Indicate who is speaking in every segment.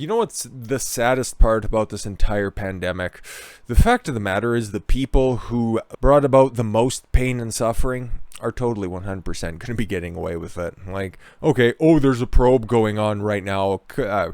Speaker 1: You know what's the saddest part about this entire pandemic? The fact of the matter is the people who brought about the most pain and suffering are totally 100% going to be getting away with it. Like, okay, there's a probe going on right now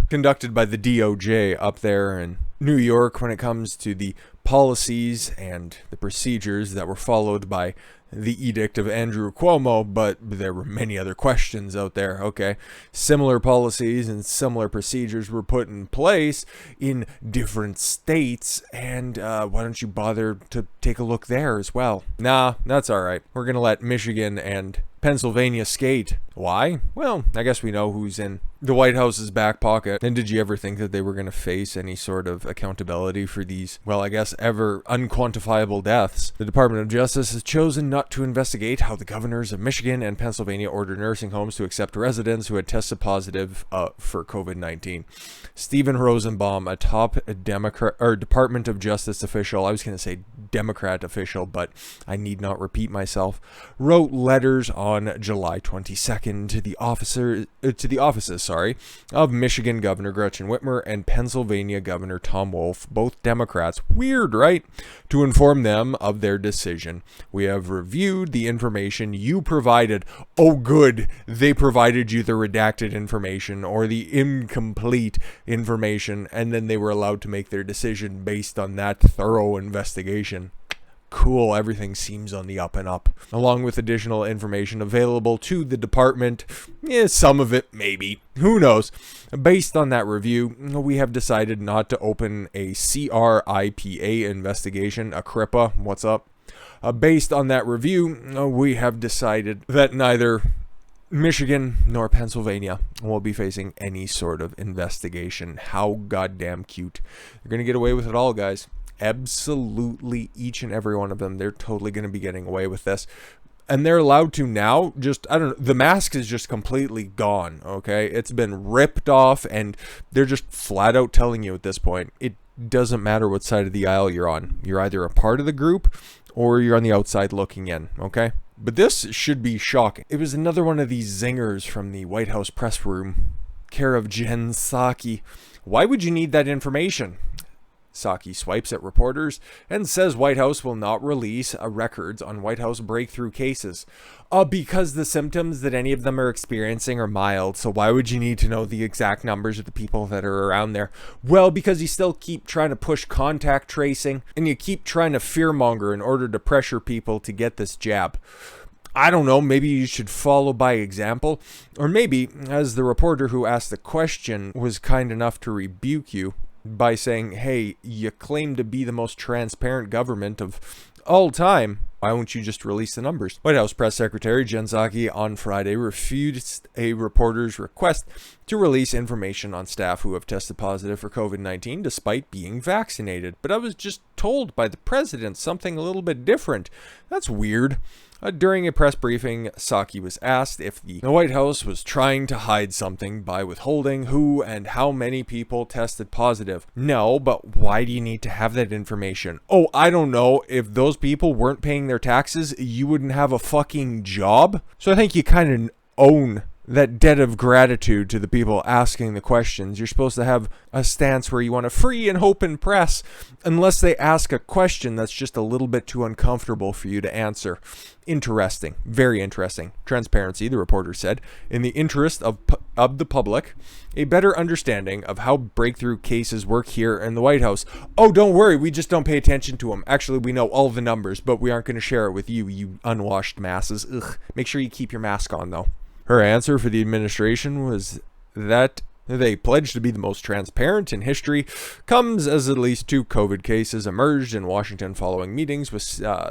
Speaker 1: conducted by the DOJ up there in New York when it comes to the policies and the procedures that were followed by the edict of Andrew Cuomo, but there were many other questions out there, okay? Similar policies and similar procedures were put in place in different states, and why don't you bother to take a look there as well? Nah, that's alright. We're gonna let Michigan and Pennsylvania skate. Why? Well, I guess we know who's in the White House's back pocket. And did you ever think that they were going to face any sort of accountability for these, well, I guess ever unquantifiable deaths? The Department of Justice has chosen not to investigate how the governors of Michigan and Pennsylvania ordered nursing homes to accept residents who had tested positive for COVID-19. Stephen Rosenbaum, a top Department of Justice official, I was going to say Democrat official, but I need not repeat myself, wrote letters on July 22nd to the offices of Michigan Governor Gretchen Whitmer and Pennsylvania Governor Tom Wolf, both Democrats. Weird, right? To inform them of their decision. We have reviewed the information you provided. Oh, good. They provided you the redacted information or the incomplete information, and then they were allowed to make their decision based on that thorough investigation. Cool, everything seems on the up and up. Along with additional information available to the department, some of it maybe, who knows. Based on that review, we have decided not to open a CRIPA investigation, a CRIPA, what's up? Based on that review, we have decided that neither Michigan nor Pennsylvania will be facing any sort of investigation. How goddamn cute. They're going to get away with it all, guys. Absolutely each and every one of them. They're totally going to be getting away with this. And they're allowed to now the mask is just completely gone, okay? It's been ripped off and they're just flat out telling you at this point, it doesn't matter what side of the aisle you're on. You're either a part of the group or you're on the outside looking in, okay? But this should be shocking. It was another one of these zingers from the White House press room, care of Jen Psaki. Why would you need that information? Psaki swipes at reporters and says White House will not release records on White House breakthrough cases. Because the symptoms that any of them are experiencing are mild, so why would you need to know the exact numbers of the people that are around there? Well, because you still keep trying to push contact tracing, and you keep trying to fearmonger in order to pressure people to get this jab. I don't know, maybe you should follow by example. Or maybe, as the reporter who asked the question was kind enough to rebuke you, by saying, hey, you claim to be the most transparent government of all time. Why won't you just release the numbers? White House Press Secretary Jen Psaki on Friday refused a reporter's request to release information on staff who have tested positive for COVID-19 despite being vaccinated. But I was just told by the president something a little bit different. That's weird. During a press briefing, Psaki was asked if the White House was trying to hide something by withholding who and how many people tested positive. No, but why do you need to have that information? Oh, I don't know. If those people weren't paying their taxes, you wouldn't have a fucking job? So I think you kind of own that debt of gratitude to the people asking the questions. You're supposed to have a stance where you want to free and open press unless they ask a question that's just a little bit too uncomfortable for you to answer. Interesting. Very interesting. Transparency, the reporter said, in the interest of the public, a better understanding of how breakthrough cases work here in the White House. Oh, don't worry, we just don't pay attention to them. Actually, we know all the numbers, but we aren't going to share it with you, you unwashed masses. Ugh. Make sure you keep your mask on, though. Her answer for the administration was that they pledged to be the most transparent in history, comes as at least 2 COVID cases emerged in Washington following meetings with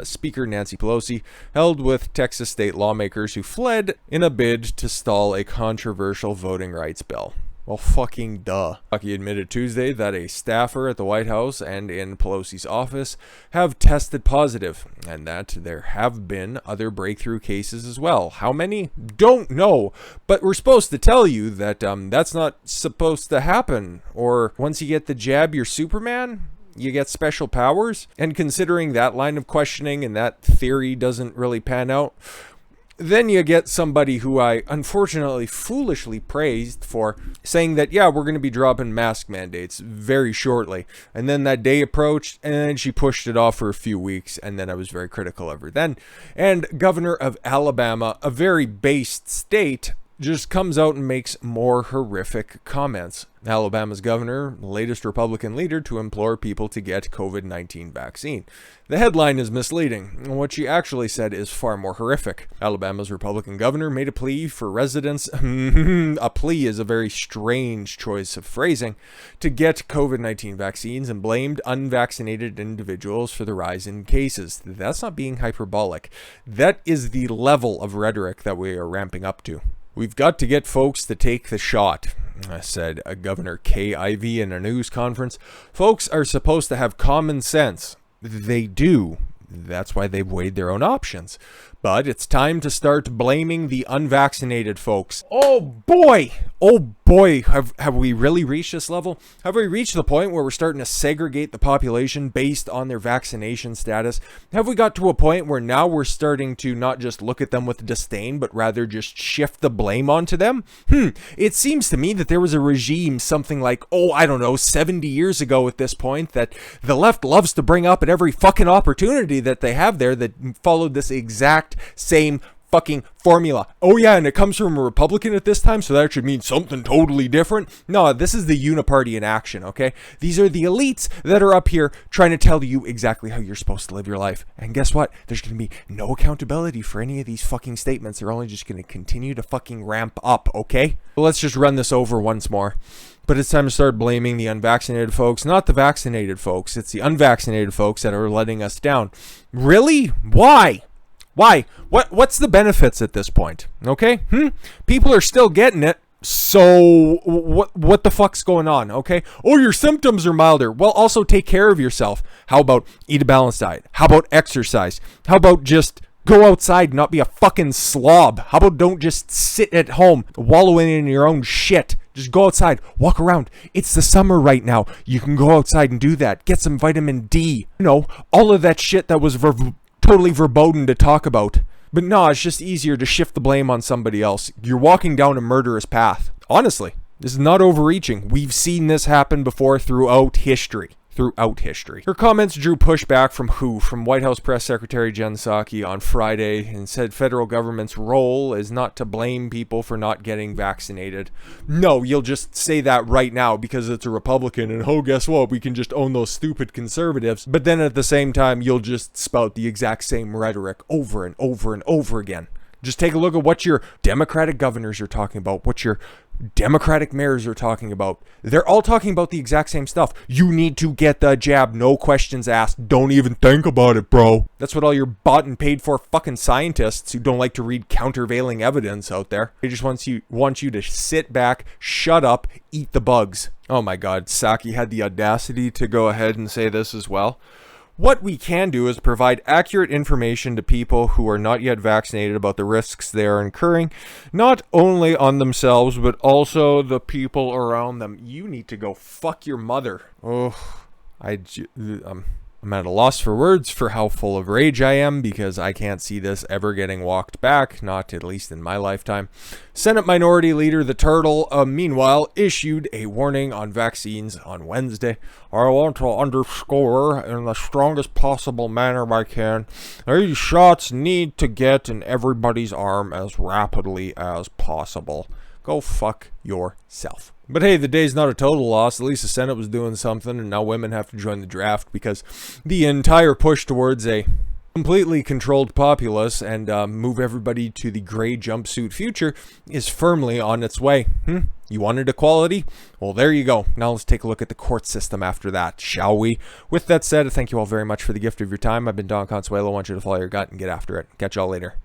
Speaker 1: Speaker Nancy Pelosi held with Texas state lawmakers who fled in a bid to stall a controversial voting rights bill. Well, fucking duh. Psaki admitted Tuesday that a staffer at the White House and in Pelosi's office have tested positive, and that there have been other breakthrough cases as well. How many? Don't know, but we're supposed to tell you that that's not supposed to happen. Or once you get the jab, you're Superman? You get special powers? And considering that line of questioning and that theory doesn't really pan out, Then you get somebody who I unfortunately foolishly praised for saying that, yeah, we're going to be dropping mask mandates very shortly. And then that day approached and she pushed it off for a few weeks. And then I was very critical of her then. And Governor of Alabama, a very based state, just comes out and makes more horrific comments. Alabama's governor, the latest Republican leader to implore people to get COVID-19 vaccine. The headline is misleading. What she actually said is far more horrific. Alabama's Republican governor made a plea for residents, a plea is a very strange choice of phrasing, to get COVID-19 vaccines and blamed unvaccinated individuals for the rise in cases. That's not being hyperbolic. That is the level of rhetoric that we are ramping up to. We've got to get folks to take the shot, said Governor Kay Ivey in a news conference. Folks are supposed to have common sense. They do. That's why they've weighed their own options. But it's time to start blaming the unvaccinated folks. Oh boy, have we really reached this level? Have we reached the point where we're starting to segregate the population based on their vaccination status? Have we got to a point where now we're starting to not just look at them with disdain, but rather just shift the blame onto them? It seems to me that there was a regime something like, 70 years ago at this point, that the left loves to bring up at every fucking opportunity that they have there, that followed this exact same fucking formula. Oh yeah, and it comes from a Republican at this time, so that should mean something totally different. No, this is the Uniparty in action, okay? These are the elites that are up here trying to tell you exactly how you're supposed to live your life. And guess what? There's going to be no accountability for any of these fucking statements. They're only just going to continue to fucking ramp up, okay? Well, let's just run this over once more. But it's time to start blaming the unvaccinated folks, not the vaccinated folks. It's the unvaccinated folks that are letting us down. Really? Why? Why? What's the benefits at this point? Okay? People are still getting it. So what the fuck's going on? Okay? Oh, your symptoms are milder. Well, also take care of yourself. How about eat a balanced diet? How about exercise? How about just go outside and not be a fucking slob? How about don't just sit at home wallowing in your own shit? Just go outside, walk around. It's the summer right now. You can go outside and do that. Get some vitamin D. All of that shit that was totally verboten to talk about. But no, it's just easier to shift the blame on somebody else. You're walking down a murderous path. Honestly, this is not overreaching. We've seen this happen before throughout history. Her comments drew pushback from White House Press Secretary Jen Psaki on Friday, and said federal government's role is not to blame people for not getting vaccinated. No, you'll just say that right now because it's a Republican, and guess what? We can just own those stupid conservatives. But then at the same time, you'll just spout the exact same rhetoric over and over and over again. Just take a look at what your Democratic governors are talking about, what your Democratic mayors are talking about. They're all talking about the exact same stuff. You need to get the jab, no questions asked. Don't even think about it, bro. That's what all your bought and paid for fucking scientists who don't like to read countervailing evidence out there. They just want you to sit back, shut up, eat the bugs. Oh my God, Psaki had the audacity to go ahead and say this as well. What we can do is provide accurate information to people who are not yet vaccinated about the risks they are incurring, not only on themselves, but also the people around them. You need to go fuck your mother. I'm at a loss for words for how full of rage I am, because I can't see this ever getting walked back, not at least in my lifetime. Senate Minority Leader the Turtle, meanwhile, issued a warning on vaccines on Wednesday. I want to underscore in the strongest possible manner I can, these shots need to get in everybody's arm as rapidly as possible. Go fuck yourself. But hey, the day's not a total loss. At least the Senate was doing something, and now women have to join the draft, because the entire push towards a completely controlled populace and move everybody to the gray jumpsuit future is firmly on its way. You wanted equality? Well, there you go. Now let's take a look at the court system after that, shall we? With that said, thank you all very much for the gift of your time. I've been Don Consuelo. I want you to follow your gut and get after it. Catch y'all later.